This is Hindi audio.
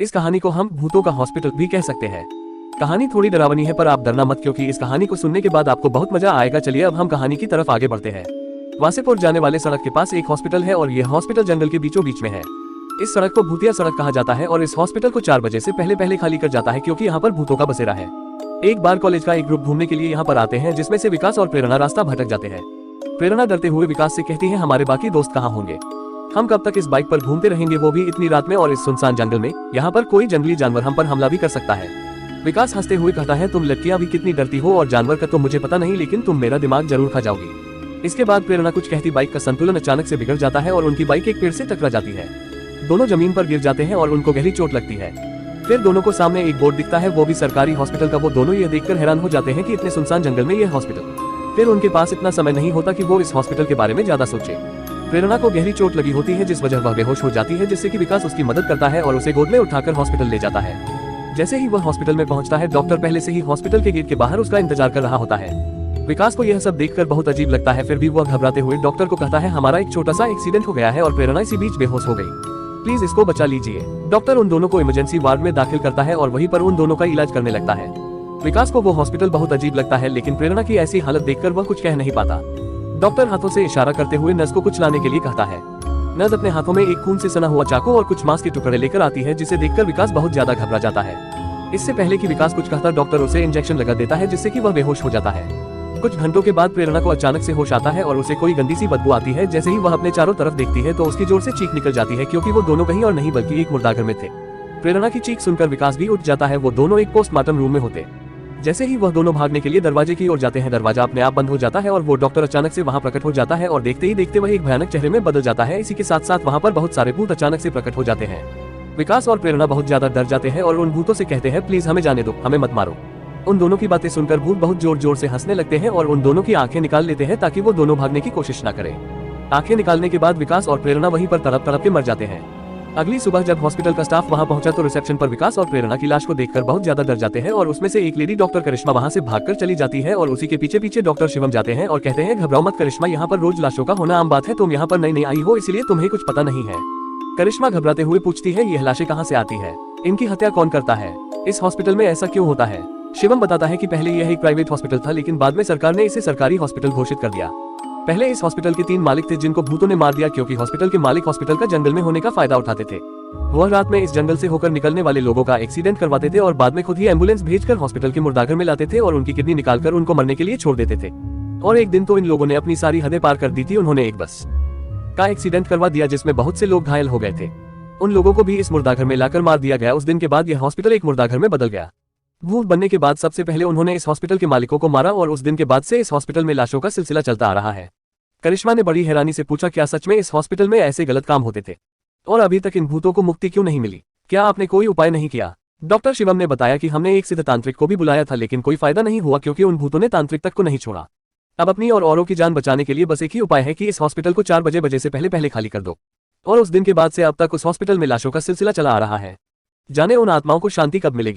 इस कहानी को हम भूतों का हॉस्पिटल भी कह सकते हैं। कहानी थोड़ी डरावनी है, पर आप डरना मत, क्योंकि इस कहानी को सुनने के बाद आपको बहुत मजा आएगा। चलिए अब हम कहानी की तरफ आगे बढ़ते हैं। वासेपुर जाने वाले सड़क के पास एक हॉस्पिटल है और यह हॉस्पिटल जंगल के बीचों बीच में है। इस सड़क को भूतिया सड़क कहा जाता है और इस हॉस्पिटल को 4 बजे से पहले खाली कर जाता है, क्योंकि यहाँ पर भूतों का बसेरा है। एक बार कॉलेज का एक ग्रुप घूमने के लिए यहाँ पर आते हैं, जिसमें से विकास और प्रेरणा रास्ता भटक जाते हैं। प्रेरणा डरते हुए विकास से कहती है, हमारे बाकी दोस्त कहाँ होंगे? हम कब तक इस बाइक पर घूमते रहेंगे, वो भी इतनी रात में और इस सुनसान जंगल में? यहाँ पर कोई जंगली जानवर हम पर हमला भी कर सकता है। विकास हंसते हुए कहता है, तुम लड़कियां भी कितनी डरती हो, और जानवर का तो मुझे पता नहीं, लेकिन तुम मेरा दिमाग जरूर खा जाओगी। इसके बाद प्रेरणा कुछ कहती बाइक का संतुलन अचानक से बिगड़ जाता है और उनकी बाइक एक पेड़ से टकरा जाती है। दोनों जमीन पर गिर जाते हैं और उनको गहरी चोट लगती है। फिर दोनों को सामने एक बोर्ड दिखता है, वो भी सरकारी हॉस्पिटल का। वो दोनों ये देखकर हैरान हो जाते हैं कि इतने सुनसान जंगल में यह हॉस्पिटल। फिर उनके पास इतना समय नहीं होता कि वो इस हॉस्पिटल के बारे में ज्यादा सोचे। प्रेरणा को गहरी चोट लगी होती है, जिस वजह वह बेहोश हो जाती है, जिससे कि विकास उसकी मदद करता है और उसे गोद में उठाकर हॉस्पिटल ले जाता है। जैसे ही वह हॉस्पिटल में पहुंचता है, डॉक्टर पहले से ही हॉस्पिटल के गेट के बाहर उसका इंतजार कर रहा होता है। विकास को यह सब देखकर बहुत अजीब लगता है, फिर भी वह घबराते हुए डॉक्टर को कहता है, हमारा एक छोटा सा एक्सीडेंट हो गया है और प्रेरणा इसी बीच बेहोश हो गई, प्लीज इसको बचा लीजिए। डॉक्टर उन दोनों को इमरजेंसी वार्ड में दाखिल करता है और वहीं पर उन दोनों का इलाज करने लगता है। विकास को वो हॉस्पिटल बहुत अजीब लगता है, लेकिन प्रेरणा की ऐसी हालत देखकर वह कुछ कह नहीं पाता। डॉक्टर हाथों से इशारा करते हुए नर्स को कुछ लाने के लिए कहता है। नर्स अपने हाथों में एक खून से सना हुआ चाकू और कुछ मांस के टुकड़े लेकर आती है, जिसे देखकर विकास बहुत ज्यादा घबरा जाता है। इससे पहले कि विकास कुछ कहता, डॉक्टर उसे इंजेक्शन लगा देता है, जिससे कि वह बेहोश हो जाता है। कुछ घंटों के बाद प्रेरणा को अचानक से होश आता है और उसे कोई गंदी सी बदबू आती है। जैसे ही वह अपने चारों तरफ देखती है तो उसकी जोर से चीख निकल जाती है, क्योंकि वो दोनों कहीं और नहीं बल्कि एक मुर्दाघर में थे। प्रेरणा की चीख सुनकर विकास भी उठ जाता है। वो दोनों एक पोस्टमार्टम रूम में होते। जैसे ही वह दोनों भागने के लिए दरवाजे की ओर जाते हैं, दरवाजा अपने आप बंद हो जाता है और वो डॉक्टर अचानक से वहां प्रकट हो जाता है और देखते ही देखते वह एक भयानक चेहरे में बदल जाता है। इसी के साथ साथ वहां पर बहुत सारे भूत अचानक से प्रकट हो जाते हैं। विकास और प्रेरणा बहुत ज्यादा डर जाते हैं और उन भूतों से कहते हैं, प्लीज हमें जाने दो, हमें मत मारो। उन दोनों की बातें सुनकर भूत बहुत जोर जोर से हंसने लगते हैं और उन दोनों की आंखें निकाल लेते हैं, ताकि वो दोनों भागने की कोशिश न करें। आंखें निकालने के बाद विकास और प्रेरणा वहीं पर तड़प तड़प के मर जाते हैं। अगली सुबह जब हॉस्पिटल का स्टाफ वहां पहुंचा तो रिसेप्शन पर विकास और प्रेरणा की लाश को देखकर बहुत ज्यादा डर जाते हैं और उसमें से एक लेडी डॉक्टर करिश्मा वहां से भागकर चली जाती है और उसी के पीछे पीछे डॉक्टर शिवम जाते हैं और कहते हैं, घबराओ मत करिश्मा, यहाँ पर रोज लाशों का होना आम बात है, तुम यहाँ पर नई नई आई हो इसलिए तुम्हें कुछ पता नहीं है। करिश्मा घबराते हुए पूछती है, यह लाशें कहाँ से आती है? इनकी हत्या कौन करता है? इस हॉस्पिटल में ऐसा क्यों होता है? शिवम बताता है कि पहले यह एक प्राइवेट हॉस्पिटल था, लेकिन बाद में सरकार ने इसे सरकारी हॉस्पिटल घोषित कर दिया। पहले इस हॉस्पिटल के 3 मालिक थे, जिनको भूतों ने मार दिया, क्योंकि हॉस्पिटल के मालिक हॉस्पिटल का जंगल में होने का फायदा उठाते थे। वह रात में इस जंगल से होकर निकलने वाले लोगों का एक्सीडेंट करवाते थे और बाद में खुद ही एम्बुलेंस भेजकर हॉस्पिटल के मुर्दाघर में लाते थे और उनकी किडनी निकालकर उनको मरने के लिए छोड़ देते थे। और एक दिन तो इन लोगों ने अपनी सारी हदें पार कर दी थी। उन्होंने एक बस का एक्सीडेंट करवा दिया, जिसमें बहुत से लोग घायल हो गए थे। उन लोगों को भी इस मुर्दाघर में लाकर मार दिया गया। उस दिन के बाद यह हॉस्पिटल एक मुर्दाघर में बदल गया। भूत बनने के बाद सबसे पहले उन्होंने इस हॉस्पिटल के मालिकों को मारा और उस दिन के बाद से इस हॉस्पिटल में लाशों का सिलसिला चलता आ रहा है। करिश्मा ने बड़ी हैरानी से पूछा, क्या सच में इस हॉस्पिटल में ऐसे गलत काम होते थे और अभी तक इन भूतों को मुक्ति क्यों नहीं मिली? क्या आपने कोई उपाय नहीं किया? डॉक्टर शिवम ने बताया कि हमने एक सिद्ध तांत्रिक को भी बुलाया था, लेकिन कोई फायदा नहीं हुआ, क्योंकि उन भूतों ने तांत्रिक तक को नहीं छोड़ा। अब अपनी और औरों की जान बचाने के लिए बस एक ही उपाय है कि इस हॉस्पिटल को 4 बजे से पहले खाली कर दो। और उस दिन के बाद से अब तक उस हॉस्पिटल में लाशों का सिलसिला चला आ रहा है। जाने उन आत्माओं को शांति कब मिलेगी।